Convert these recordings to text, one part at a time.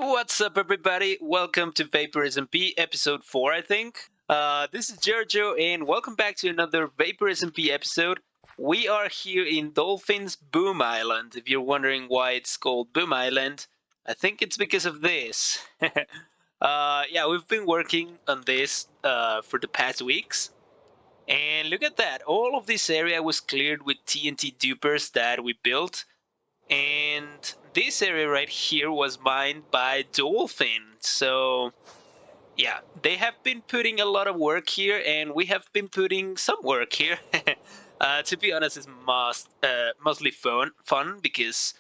What's up, everybody? Welcome to VaporSMP episode 4, I think. This is Giorgio, and welcome back to another VaporSMP episode. We are here in Dolphin's Boom Island. If you're wondering why it's called Boom Island, I think it's because of this. Yeah, we've been working on this for the past weeks. And look at that. All of this area was cleared with TNT dupers that we built. And this area right here was mined by Dolphin. So yeah, they have been putting a lot of work here, and we have been putting some work here. To be honest, it's mostly fun because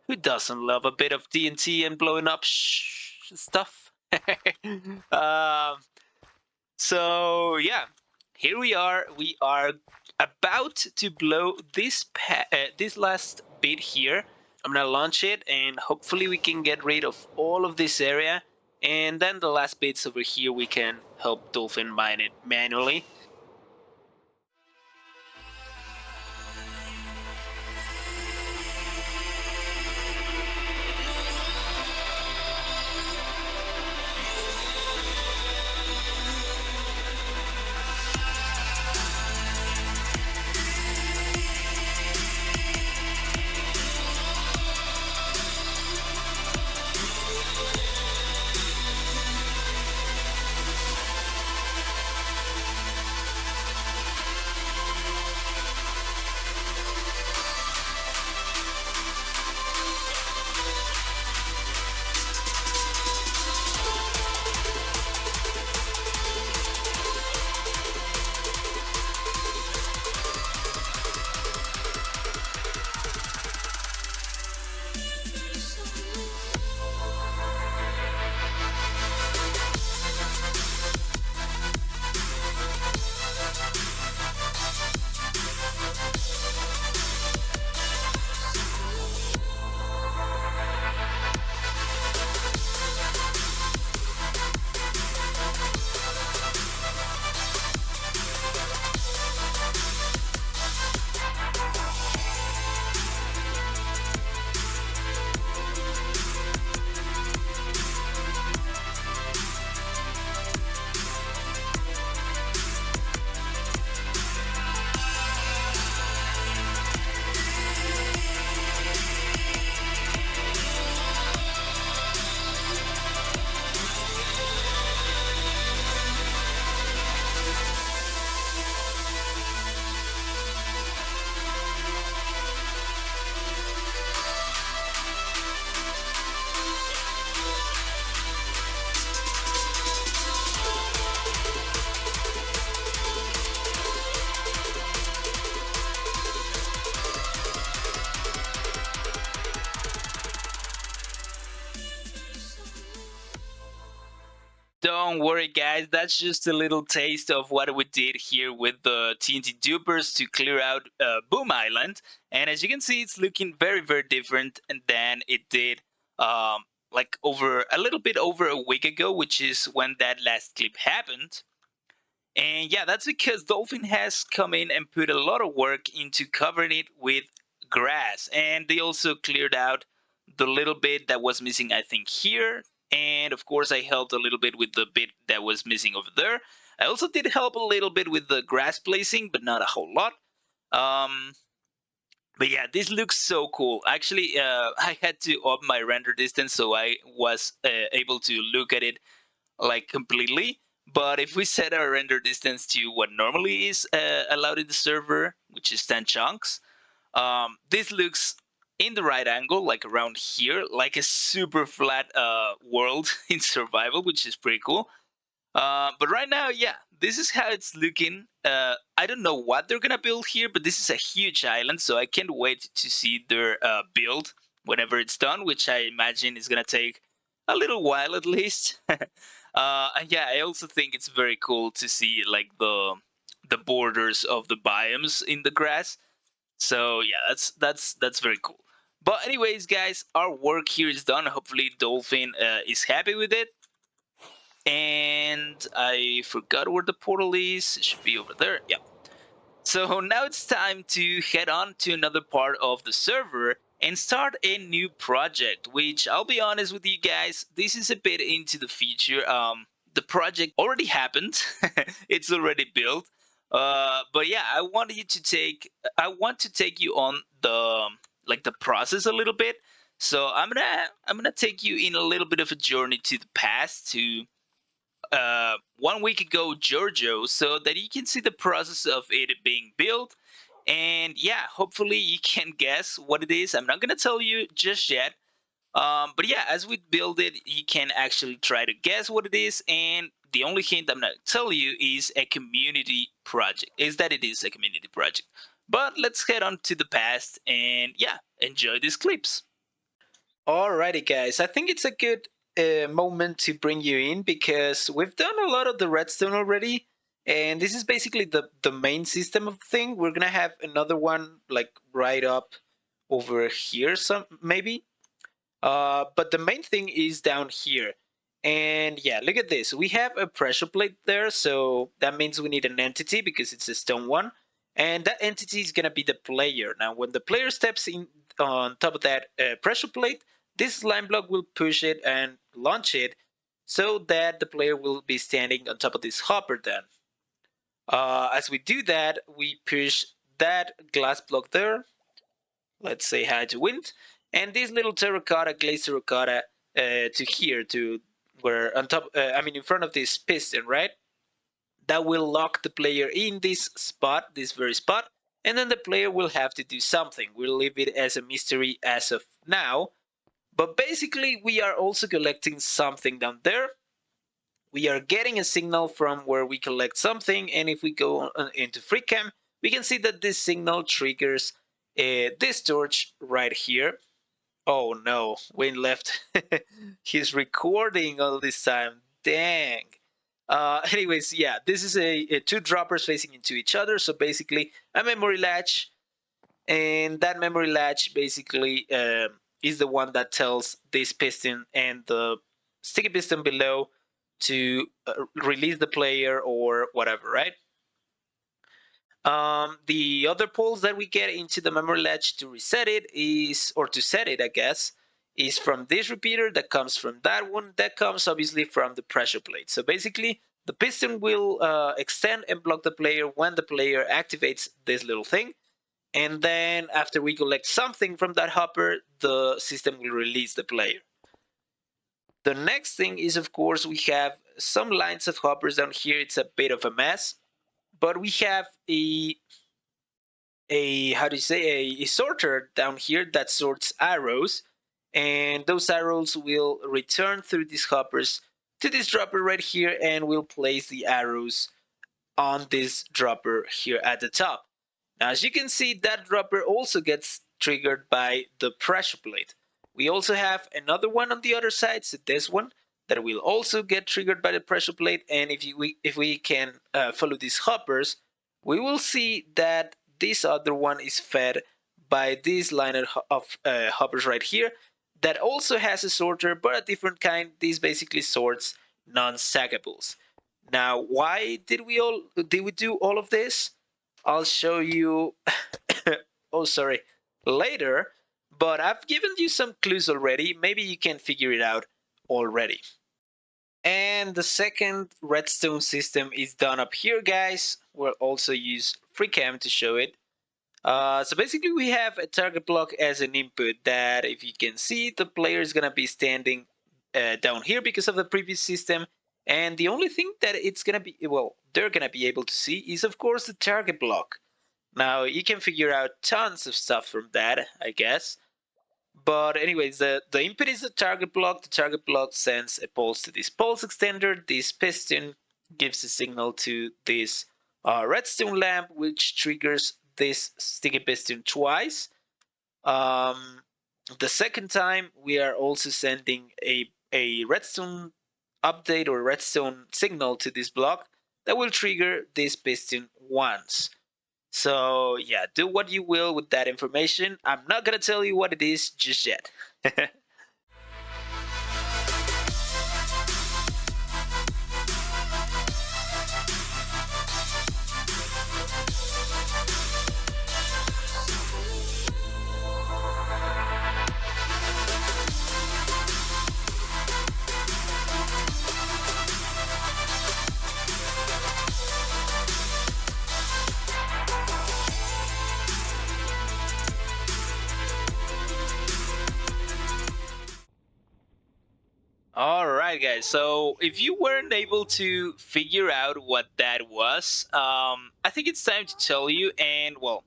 who doesn't love a bit of TNT and blowing up stuff? um, so yeah, here we are. We are about to blow this last bit here. I'm gonna launch it, and hopefully we can get rid of all of this area. And then the last bits over here, we can help Dolphin mine it manually. Don't worry, guys, that's just a little taste of what we did here with the TNT dupers to clear out Boom Island. And as you can see, it's looking very, very different than it did like over a little bit over a week ago, which is when that last clip happened. And yeah, that's because Dolphin has come in and put a lot of work into covering it with grass. And they also cleared out the little bit that was missing, I think, here. And of course, I helped a little bit with the bit that was missing over there. I also did help a little bit with the grass placing, but not a whole lot. But yeah, this looks so cool. Actually, I had to up my render distance so I was able to look at it like completely. But if we set our render distance to what normally is allowed in the server, which is 10 chunks, this looks in the right angle, like around here, like a super flat world in survival, which is pretty cool. But right now, yeah, this is how it's looking. I don't know what they're gonna build here, but this is a huge island, so I can't wait to see their build whenever it's done, which I imagine is gonna take a little while at least. And yeah, I also think it's very cool to see like the borders of the biomes in the grass. So yeah, that's very cool. But anyways, guys, our work here is done. Hopefully, Dolphin is happy with it. And I forgot where the portal is. It should be over there. Yeah. So now it's time to head on to another part of the server. and start a new project, which I'll be honest with you guys, this is a bit into the future. The project already happened. It's already built. But yeah, I want to take you on the process a little bit. So I'm gonna take you in a little bit of a journey to the past, to 1 week ago Giorgio, so that you can see the process of it being built. And yeah, hopefully you can guess what it is. I'm not gonna tell you just yet. But yeah, as we build it, you can actually try to guess what it is. And the only hint I'm gonna tell you is a community project. Is that it is a community project. But let's head on to the past and yeah, enjoy these clips. Alrighty, guys. I think it's a good moment to bring you in because we've done a lot of the redstone already, and this is basically the main system of the thing. We're gonna have another one like right up over here, some maybe. But the main thing is down here. And yeah, look at this. We have a pressure plate there, so that means we need an entity because it's a stone one. And that entity is going to be the player. Now, when the player steps in on top of that pressure plate, this slime block will push it and launch it so that the player will be standing on top of this hopper then. As we do that, we push that glass block there. Let's say hi to wind, and this little terracotta, glazed terracotta, to here, to where on top, I mean in front of this piston, right? That will lock the player in this spot, this very spot, and then the player will have to do something. We'll leave it as a mystery as of now, but basically we are also collecting something down there. We are getting a signal from where we collect something, and if we go into FreeCam, we can see that this signal triggers this torch right here. Oh no, Wayne left. He's recording all this time. Dang. Anyways, yeah, this is a two droppers facing into each other. So basically, a memory latch, and that memory latch basically is the one that tells this piston and the sticky piston below to release the player or whatever, right? The other poles that we get into the memory latch to reset it is, or to set it, I guess, is from this repeater that comes from that one. That comes obviously from the pressure plate. So basically, the piston will extend and block the player when the player activates this little thing. And then after we collect something from that hopper, the system will release the player. The next thing is, of course, we have some lines of hoppers down here. It's a bit of a mess, but we have a how do you say, a sorter down here that sorts arrows, and those arrows will return through these hoppers to this dropper right here, and we'll place the arrows on this dropper here at the top. Now, as you can see, that dropper also gets triggered by the pressure plate. We also have another one on the other side, so this one, that will also get triggered by the pressure plate. And if we can follow these hoppers, we will see that this other one is fed by this line of hoppers right here that also has a sorter, but a different kind. This basically sorts non-stackables. Now, why did we do all of this? I'll show you oh sorry, later, but I've given you some clues already. Maybe you can figure it out already. And the second redstone system is done up here, guys. We'll also use FreeCam to show it. So basically we have a target block as an input that, if you can see, the player is gonna be standing down here because of the previous system. And the only thing that it's gonna be, well, they're gonna be able to see is, of course, the target block. Now, you can figure out tons of stuff from that, I guess. But anyways, the input is the target block. The target block sends a pulse to this pulse extender. This piston gives a signal to this redstone lamp, which triggers this sticky piston twice. The second time, we are also sending a redstone update or redstone signal to this block that will trigger this piston once. So yeah, do what you will with that information. I'm not gonna tell you what it is just yet. Alright guys, so if you weren't able to figure out what that was, I think it's time to tell you. And well,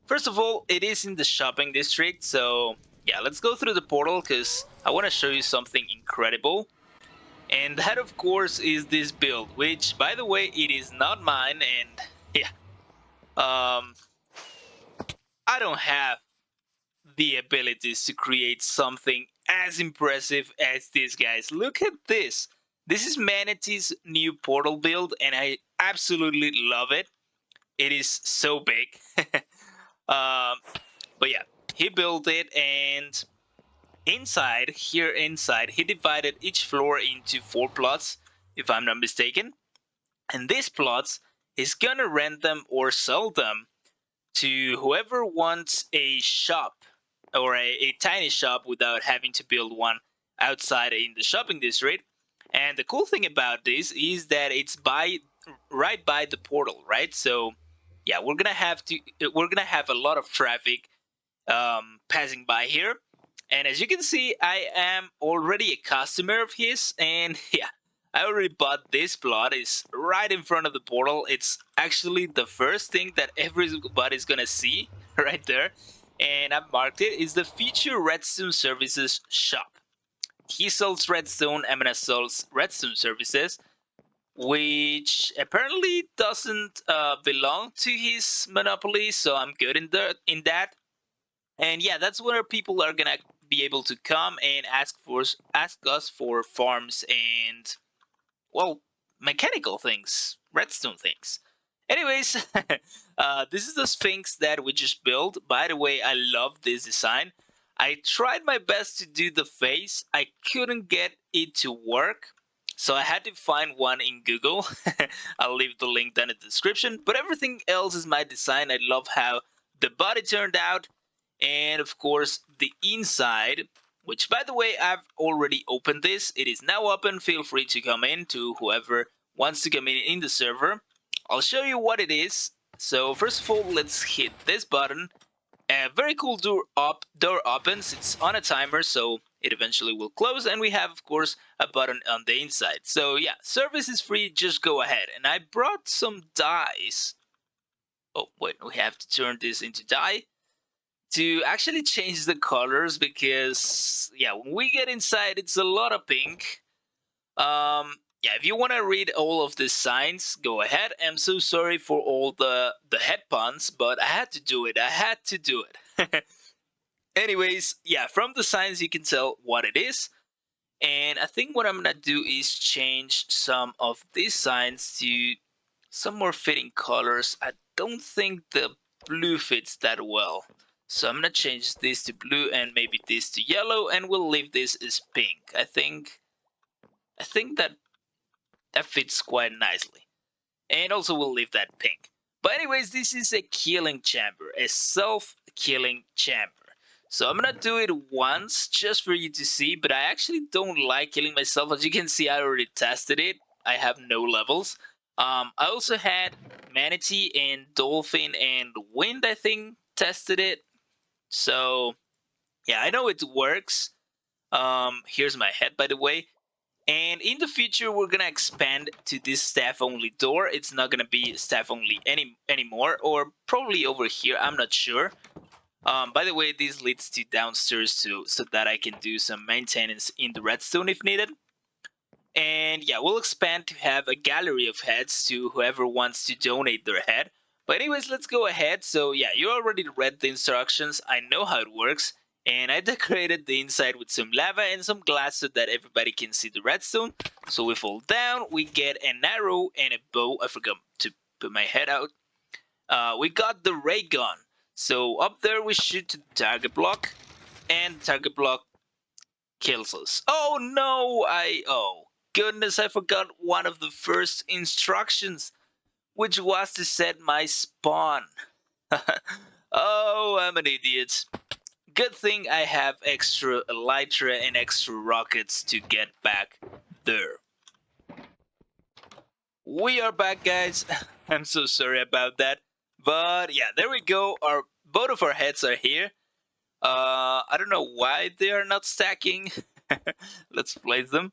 first of all, it is in the shopping district, so yeah, let's go through the portal because I want to show you something incredible. And that of course is this build, which by the way, it is not mine. And yeah, um, I don't have the abilities to create something as impressive as this, guys. Look at this. This is Manatee's new portal build, and I absolutely love it. It is so big. um, but yeah, he built it, and inside, he divided each floor into 4 plots, if I'm not mistaken. And these plots, he's gonna rent them or sell them to whoever wants a shop or a tiny shop without having to build one outside in the shopping district. And the cool thing about this is that it's right by the portal, right? So yeah, we're gonna have a lot of traffic passing by here. And as you can see, I am already a customer of his, and yeah, I already bought this plot. It's right in front of the portal. It's actually the first thing that everybody's gonna see right there. And I've marked it. It's the future Redstone Services shop. He sells Redstone, I'm gonna sell Redstone Services, which apparently doesn't belong to his monopoly, so I'm good in that. And yeah, that's where people are gonna be able to come and ask us for farms and, well, mechanical things, redstone things. Anyways, this is the Sphinx that we just built. By the way, I love this design. I tried my best to do the face. I couldn't get it to work, so I had to find one in Google. I'll leave the link down in the description. But everything else is my design. I love how the body turned out, and of course the inside, which by the way, I've already opened this. It is now open. Feel free to come in, to whoever wants to come in the server. I'll show you what it is. So first of all, let's hit this button. A very cool door opens. It's on a timer, so it eventually will close. And we have, of course, a button on the inside. So yeah, service is free. Just go ahead. And I brought some dyes. Oh wait, we have to turn this into dye to actually change the colors, because yeah, when we get inside, it's a lot of pink. Yeah, if you want to read all of the signs, go ahead. I'm so sorry for all the head puns, but I had to do it. I had to do it. Anyways, yeah, from the signs you can tell what it is. And I think what I'm gonna do is change some of these signs to some more fitting colors. I don't think the blue fits that well, so I'm gonna change this to blue and maybe this to yellow, and we'll leave this as pink. I think that fits quite nicely. And also we'll leave that pink. But anyways, this is a killing chamber, a self-killing chamber. So I'm gonna do it once just for you to see, but I actually don't like killing myself. As you can see, I already tested it. I have no levels. I also had Manatee and Dolphin and Wind, I think, tested it. So yeah, I know it works. Here's my head, by the way. And in the future, we're gonna expand to this staff-only door. It's not gonna be staff-only anymore, or probably over here. I'm not sure. By the way, this leads to downstairs too, so that I can do some maintenance in the redstone if needed. And yeah, we'll expand to have a gallery of heads to whoever wants to donate their head. But anyways, let's go ahead. So yeah, you already read the instructions. I know how it works. And I decorated the inside with some lava and some glass so that everybody can see the redstone. So we fall down, we get an arrow and a bow. I forgot to put my head out. We got the Raekon. So up there we shoot to the target block, and the target block kills us. Oh no! Oh goodness, I forgot one of the first instructions, which was to set my spawn. Oh, I'm an idiot. Good thing I have extra elytra and extra rockets to get back there. We are back, guys. I'm so sorry about that. But yeah, there we go. Both of our heads are here. I don't know why they are not stacking. Let's place them.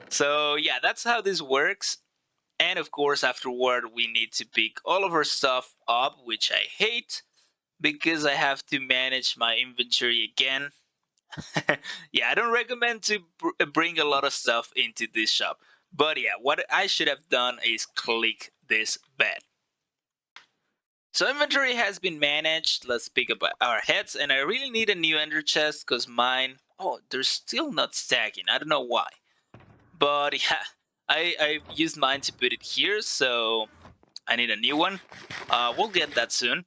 So yeah, that's how this works. And of course, afterward, we need to pick all of our stuff up, which I hate because I have to manage my inventory again. Yeah, I don't recommend to bring a lot of stuff into this shop. But yeah, what I should have done is click this bed. So inventory has been managed. Let's pick up our heads, and I really need a new ender chest because mine, oh, they're still not stacking. I don't know why. But yeah, I used mine to put it here, so I need a new one. We'll get that soon.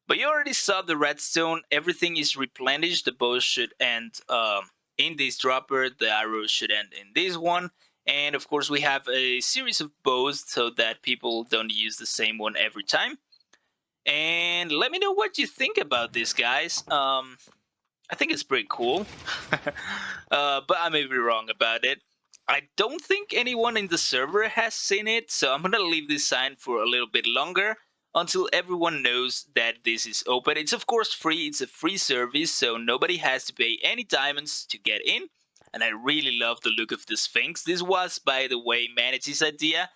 But you already saw the redstone. Everything is replenished. The bow should end in this dropper. The arrows should end in this one. And of course, we have a series of bows so that people don't use the same one every time. And let me know what you think about this, guys. I think it's pretty cool. But I may be wrong about it. I don't think anyone in the server has seen it, so I'm gonna leave this sign for a little bit longer until everyone knows that this is open. It's of course free, it's a free service, so nobody has to pay any diamonds to get in. And I really love the look of the Sphinx. This was, by the way, Manatee's idea.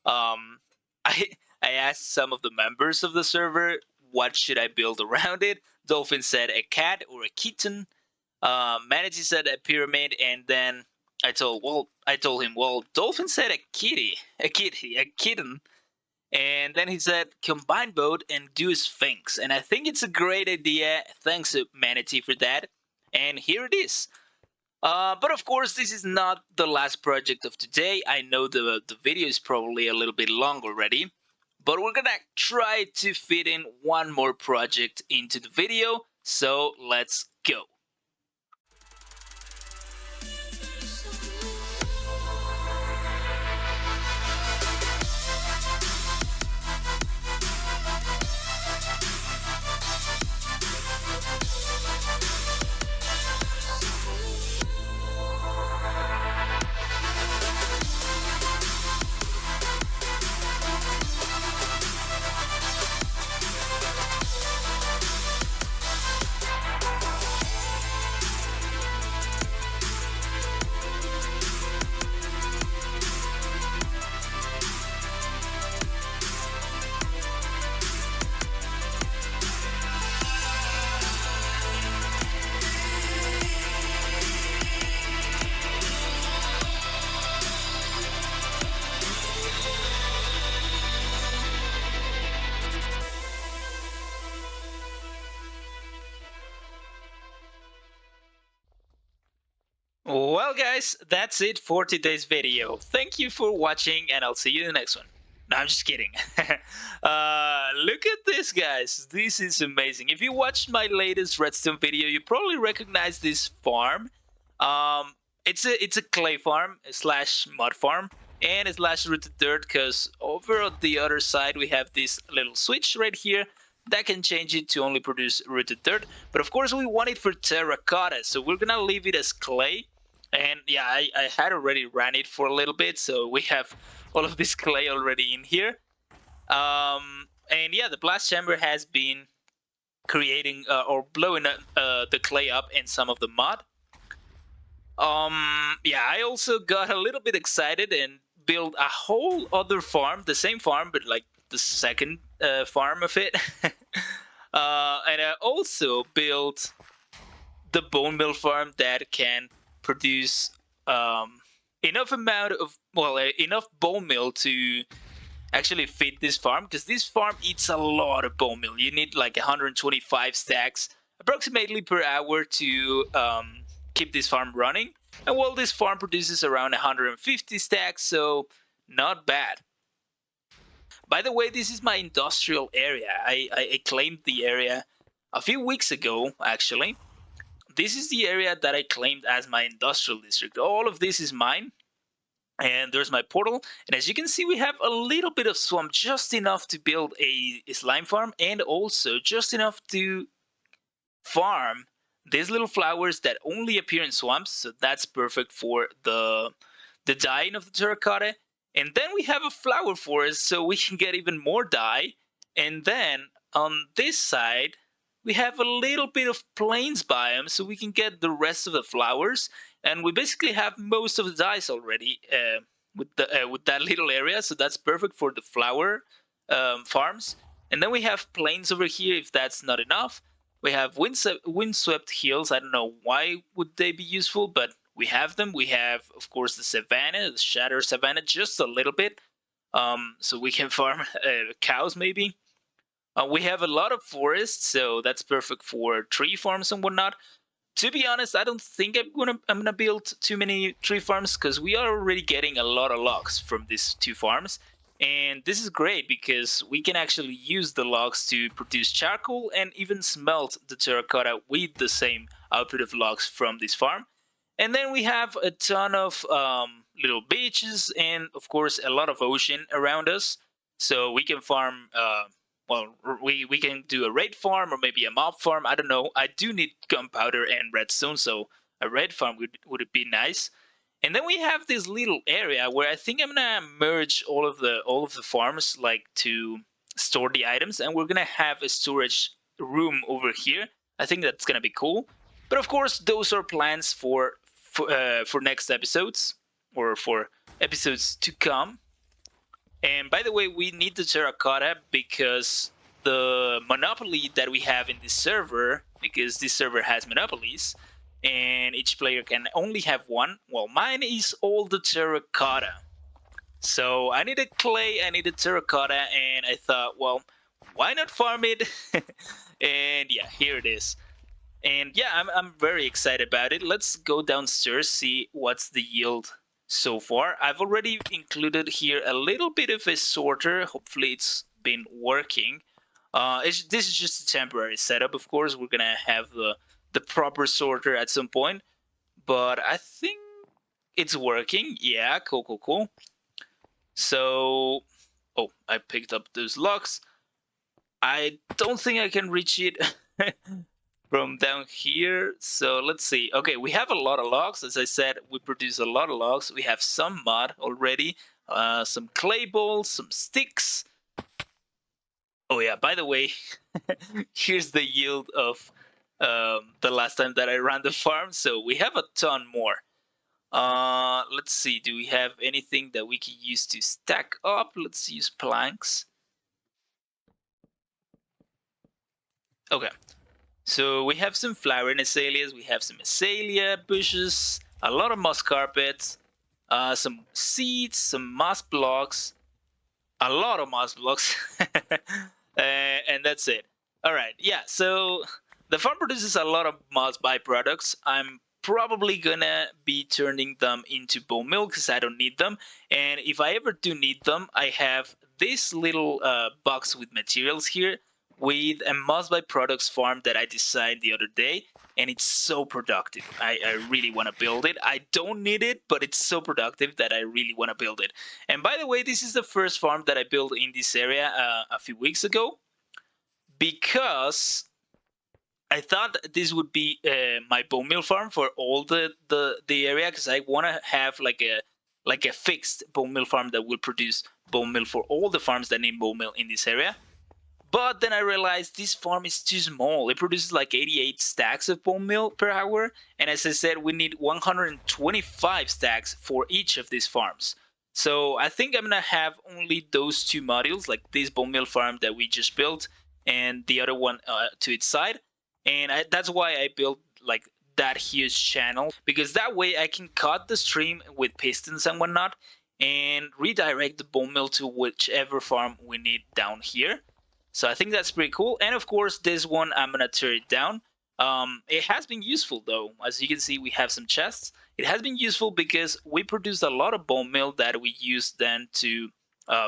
Um, I I asked some of the members of the server what should I build around it. Dolphin said a cat or a kitten. Manatee said a pyramid, and then I told him, well, Dolphin said a kitty, a kitten, and then he said combine both and do a Sphinx, and I think it's a great idea. Thanks, Manatee, for that. And here it is. But of course, this is not the last project of today. I know the video is probably a little bit long already, but we're gonna try to fit in one more project into the video. So let's go. Well, guys, that's it for today's video. Thank you for watching, and I'll see you in the next one. No, I'm just kidding. Look at this, guys. This is amazing. If you watched my latest redstone video, you probably recognize this farm. It's a clay farm slash mud farm and slash rooted dirt, because over on the other side we have this little switch right here that can change it to only produce rooted dirt. But of course we want it for terracotta, so we're gonna leave it as clay. And yeah, I had already ran it for a little bit, so we have all of this clay already in here. And yeah, the blast chamber has been creating or blowing the clay up in some of the mud. Yeah, I also got a little bit excited and built a whole other farm, the same farm, but like the second farm of it. And I also built the bone meal farm that can produce enough amount of, well, enough bone meal to actually feed this farm, because this farm eats a lot of bone meal. You need like 125 stacks approximately per hour to keep this farm running. And well, this farm produces around 150 stacks, so not bad. By the way, this is my industrial area. I claimed the area a few weeks ago, actually. This is the area that I claimed as my industrial district. All of this is mine. And there's my portal. And as you can see, we have a little bit of swamp, just enough to build a slime farm, and also just enough to farm these little flowers that only appear in swamps. So that's perfect for the dyeing of the terracotta. And then we have a flower forest, so we can get even more dye. And then on this side, we have a little bit of plains biome, so we can get the rest of the flowers. and we basically have most of the dyes already with that little area, so that's perfect for the flower farms. And then we have plains over here. If that's not enough, we have windswept hills. I don't know why would they be useful, but we have them. We have, of course, the savanna, the shatter savanna, just a little bit, so we can farm cows maybe. We have a lot of forests, so that's perfect for tree farms and whatnot. To be honest, I don't think I'm gonna build too many tree farms because we are already getting a lot of logs from these two farms, and this is great because we can actually use the logs to produce charcoal and even smelt the terracotta with the same output of logs from this farm. And then we have a ton of little beaches and, of course, a lot of ocean around us. So we can farm. Well, we can do a raid farm or maybe a mob farm. I don't know. I do need gunpowder and redstone, so a raid farm would be nice. And then we have this little area where I think I'm gonna merge all of the farms, like, to store the items, and we're gonna have a storage room over here. I think that's gonna be cool. But of course, those are plans for next episodes or for episodes to come. And by the way, we need the terracotta because the monopoly that we have in this server, because this server has monopolies, and each player can only have one. Well, mine is all the terracotta. So I needed clay, I needed terracotta, and I thought, well, why not farm it? And yeah, here it is. And yeah, I'm very excited about it. Let's go downstairs, see what's the yield so far. I've already included here a little bit of a sorter. Hopefully it's been working. This is just a temporary setup, of course. We're gonna have the proper sorter at some point, but I think it's working. Yeah, cool. So, oh, I picked up those logs. I don't think I can reach it from down here. So let's see. Okay, we have a lot of logs. As I said, we produce a lot of logs. We have some mud already, some clay balls, some sticks. Oh yeah, by the way, here's the yield of the last time that I ran the farm. So we have a ton more. Let's see. Do we have anything that we can use to stack up? Let's use planks. Okay. So we have some flowering azaleas, we have some azalea bushes, a lot of moss carpets, some seeds, some moss blocks, a lot of moss blocks, and that's it. All right, yeah. So the farm produces a lot of moss byproducts. I'm probably gonna be turning them into bone meal because I don't need them. And if I ever do need them, I have this little box with materials here with a moss byproducts farm that I designed the other day, and it's so productive. I really want to build it. I don't need it, but it's so productive that I really want to build it. And by the way, this is the first farm that I built in this area a few weeks ago because I thought this would be my bone meal farm for all the area because I want to have like a fixed bone meal farm that will produce bone meal for all the farms that need bone meal in this area. But then I realized this farm is too small. It produces like 88 stacks of bone meal per hour. And as I said, we need 125 stacks for each of these farms. So I think I'm going to have only those two modules, like this bone meal farm that we just built and the other one to its side. And that's why I built like that huge channel, because that way I can cut the stream with pistons and whatnot and redirect the bone meal to whichever farm we need down here. So I think that's pretty cool. And of course, this one, I'm going to tear it down. It has been useful, though. As you can see, we have some chests. It has been useful because we produced a lot of bone meal that we use then to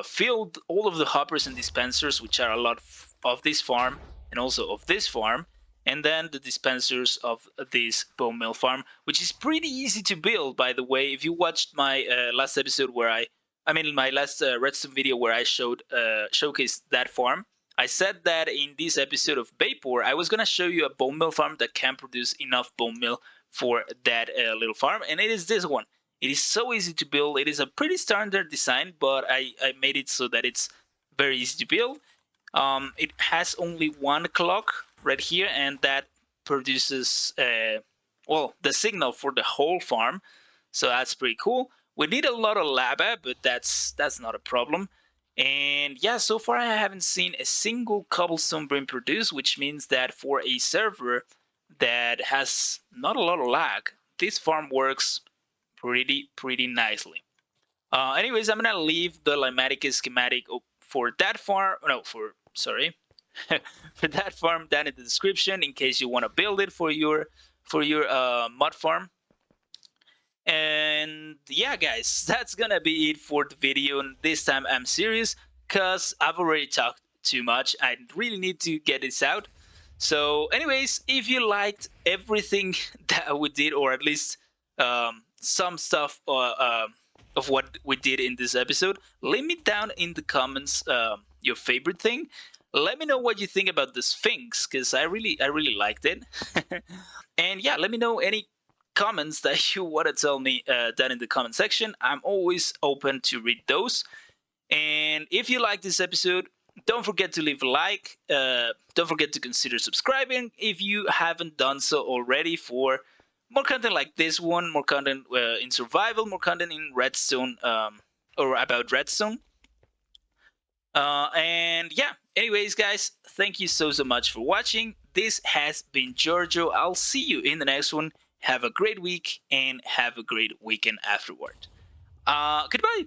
fill all of the hoppers and dispensers, which are a lot of this farm and also of this farm. And then the dispensers of this bone meal farm, which is pretty easy to build, by the way. If you watched my last episode where my last redstone video where I showcased that farm, I said that in this episode of Vapor, I was going to show you a bone meal farm that can produce enough bone meal for that little farm, and it is this one. It is so easy to build. It is a pretty standard design, but I made it so that it's very easy to build. It has only one clock right here, and that produces well, the signal for the whole farm. So that's pretty cool. We need a lot of lava, but that's not a problem. And yeah, so far I haven't seen a single cobblestone being produced, which means that for a server that has not a lot of lag, this farm works pretty nicely. Anyways, I'm gonna leave the Limatic schematic for that farm. No, for sorry, for that farm down in the description in case you want to build it for your mud farm. And yeah, guys, that's gonna be it for the video. And this time I'm serious because I've already talked too much. I really need to get this out. So, anyways, if you liked everything that we did, or at least some stuff of what we did in this episode, leave me down in the comments your favorite thing. Let me know what you think about the Sphinx, because I really liked it. And yeah, let me know any comments that you want to tell me down in the comment section. I'm always open to read those. And if you like this episode, don't forget to leave a like. Don't forget to consider subscribing if you haven't done so already for more content like this one, more content in survival, more content in Redstone, or about Redstone. And yeah, anyways, guys, thank you so much for watching. This has been Giorgio. I'll see you in the next one. Have a great week and have a great weekend afterward. Goodbye.